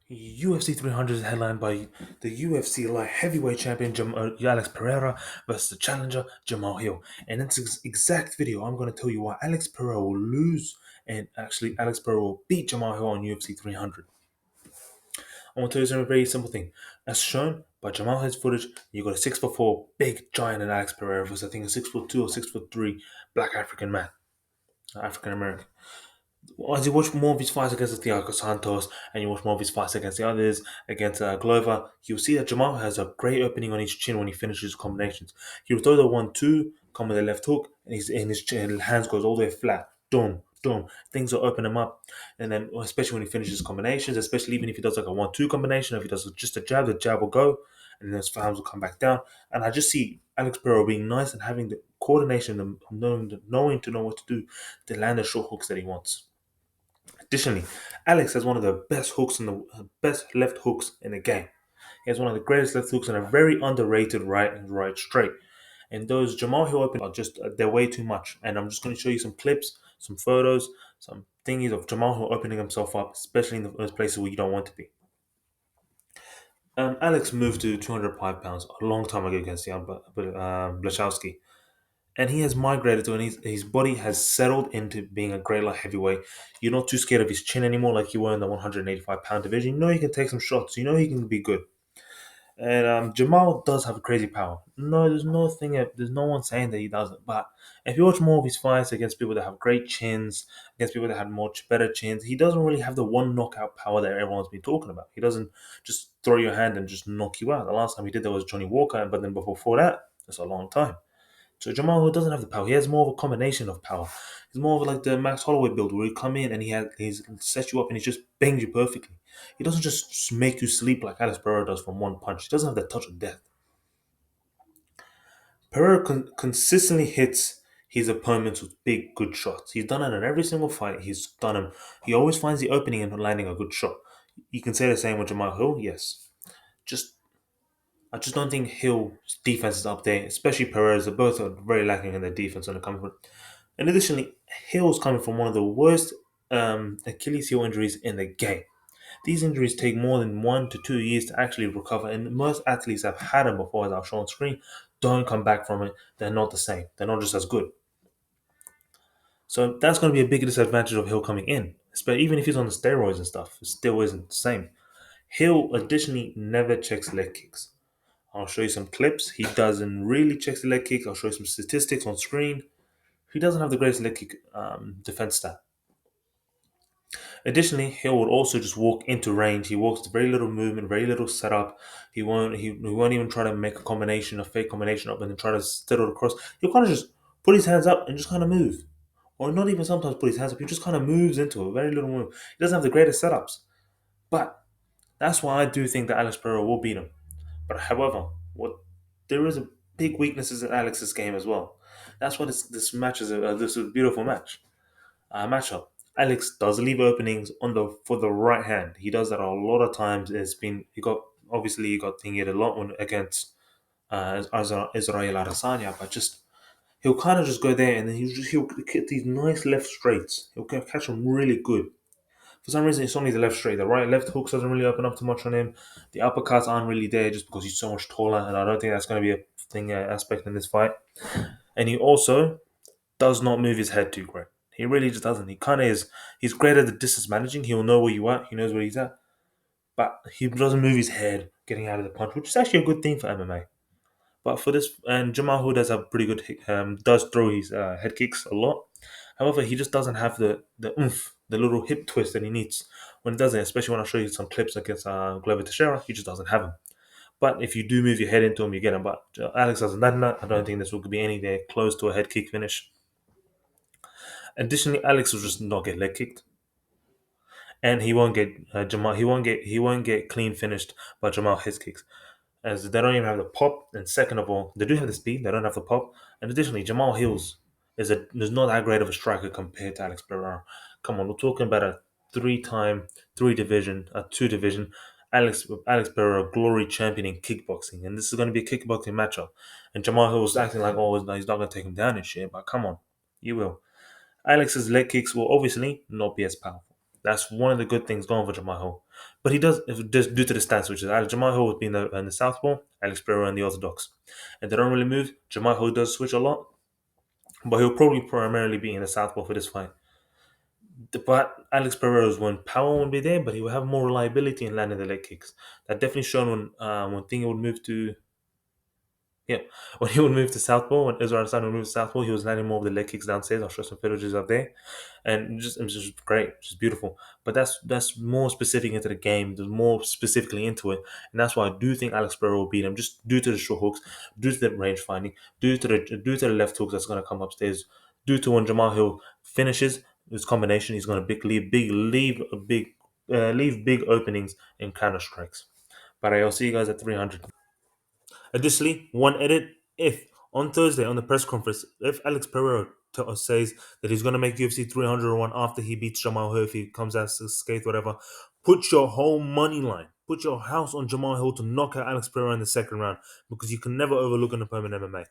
UFC 300 is headlined by the UFC light heavyweight champion Alex Pereira versus the challenger Jamahal. And in this exact video, I'm going to tell you why Alex Pereira will lose and actually Alex Pereira will beat Jamahal on UFC 300. I want to tell you something very simple thing. As shown by Jamal's footage, you got a 6'4" big giant in Alex Pereira versus I think a 6'2" or 6'3" black African man, African American. As you watch more of his fights against Thiago Santos and you watch more of his fights against the others, against Glover, you'll see that Jamal has a great opening on his chin when he finishes combinations. He'll throw the 1-2, come with a left hook, and his chin, hands goes all the way flat. Boom, boom. Things will open him up. And then, especially when he finishes combinations, especially even if he does like a 1-2 combination, if he does just a jab, the jab will go, and then his arms will come back down. And I just see Alex Pereira being nice and having the coordination and knowing to know what to do to land the short hooks that he wants. Additionally, Alex has one of the best hooks in the best left hooks in the game. He has one of the greatest left hooks and a very underrated right straight. And those Jamahal Hill open are just they're way too much. And I'm just going to show you some clips, some photos, some thingies of Jamahal Hill opening himself up, especially in those places where you don't want to be. Alex moved to 205 pounds a long time ago against Jan Blachowski, and he has migrated to, and his body has settled into being a great light heavyweight. You're not too scared of his chin anymore like you were in the 185-pound division. You know he can take some shots. You know he can be good. And Jammal does have crazy power. No, there's no one saying that he doesn't. But if you watch more of his fights against people that have great chins, against people that have much better chins, he doesn't really have the one knockout power that everyone's been talking about. He doesn't just throw your hand and just knock you out. The last time he did that was Johnny Walker, but then before that, that's a long time. So Jamal doesn't have the power. He has more of a combination of power. He's more of like the Max Holloway build, where he come in and he's set you up and he just bangs you perfectly. He doesn't just make you sleep like Alex Pereira does from one punch. He doesn't have that touch of death. Pereira consistently hits his opponents with big, good shots. He's done it in every single fight. He's done them. He always finds the opening and landing a good shot. You can say the same with Jamal Hill, yes. Just I just don't think Hill's defense is up there, especially Perez. They both are very lacking in their defense when it comes to. And additionally, Hill's coming from one of the worst Achilles heel injuries in the game. These injuries take more than 1 to 2 years to actually recover, and most athletes have had them before, as I'll show on screen, don't come back from it. They're not the same. They're not just as good. So that's going to be a big disadvantage of Hill coming in. But even if he's on the steroids and stuff, it still isn't the same. Hill additionally never checks leg kicks. I'll show you some clips. He doesn't really check the leg kicks. I'll show you some statistics on screen. He doesn't have the greatest leg kick defense stat. Additionally, he will also just walk into range. He walks with very little movement, very little setup. He won't even try to make a fake combination up and then try to settle across. He'll kind of just put his hands up and just kind of move. Or not even sometimes put his hands up. He just kind of moves into it. Very little move. He doesn't have the greatest setups. But that's why I do think that Alex Pereira will beat him. But however, what there is a big weaknesses in Alex's game as well. That's why this match is this is a beautiful matchup. Alex does leave openings on the for the right hand. He does that a lot of times. He got thingy a lot when against Israel Adesanya, but just he'll kind of just go there and then he'll get these nice left straights. He'll catch them really good. For some reason, it's only the left straight. The right left hooks doesn't really open up too much on him. The uppercuts aren't really there just because he's so much taller, and I don't think that's going to be a thing aspect in this fight. And he also does not move his head too great. He really just doesn't. He kind of is. He's great at the distance managing. He'll know where you are. He knows where he's at, but he doesn't move his head getting out of the punch, which is actually a good thing for MMA. But for this, and Jamal who does have pretty good, does throw his head kicks a lot. However, he just doesn't have the oomph, the little hip twist that he needs when he does it. Especially when I show you some clips against Glover Teixeira, he just doesn't have him. But if you do move your head into him, you get him. But Alex doesn't done that. I don't think this will be anything close to a head kick finish. Additionally, Alex will just not get leg kicked, and he won't get Jamal. He won't get clean finished by Jamal his kicks, as they don't even have the pop. And second of all, they do have the speed. They don't have the pop. And additionally, Jamal Hills is not that great of a striker compared to Alex Pereira. Come on, we're talking about a two division. Alex Pereira glory champion in kickboxing, and this is going to be a kickboxing matchup. And Jamal Hills acting like he's not going to take him down and shit. But come on, you will. Alex's leg kicks will obviously not be as powerful. That's one of the good things going for Jamahal. But he does, just due to the stance, which is Jamahal would be in the southpaw, Alex Pereira in the orthodox. And they don't really move. Jamahal does switch a lot, but he'll probably primarily be in the southpaw for this fight. But Alex Pereira's when power won't be there, but he will have more reliability in landing the leg kicks. That definitely shown when Thingy would move to yeah, when he would move to Southpaw, when Israel Adesanya would move to Southpaw, he was landing more of the leg kicks downstairs. I'll show some footages up there, and it was just great, just beautiful. But that's more specific into the game, there's more specifically into it, and that's why I do think Alex Pereira will beat him, just due to the short hooks, due to the range finding, due to the left hooks that's going to come upstairs, due to when Jamal Hill finishes his combination, he's going to leave big openings in counter strikes. But I'll see you guys at 300. Additionally, one edit: if on Thursday on the press conference, if Alex Pereira says that he's going to make UFC 301 after he beats Jamal Hill, if he comes out scathed, whatever, put your whole money line, put your house on Jamal Hill to knock out Alex Pereira in the second round, because you can never overlook an opponent in MMA.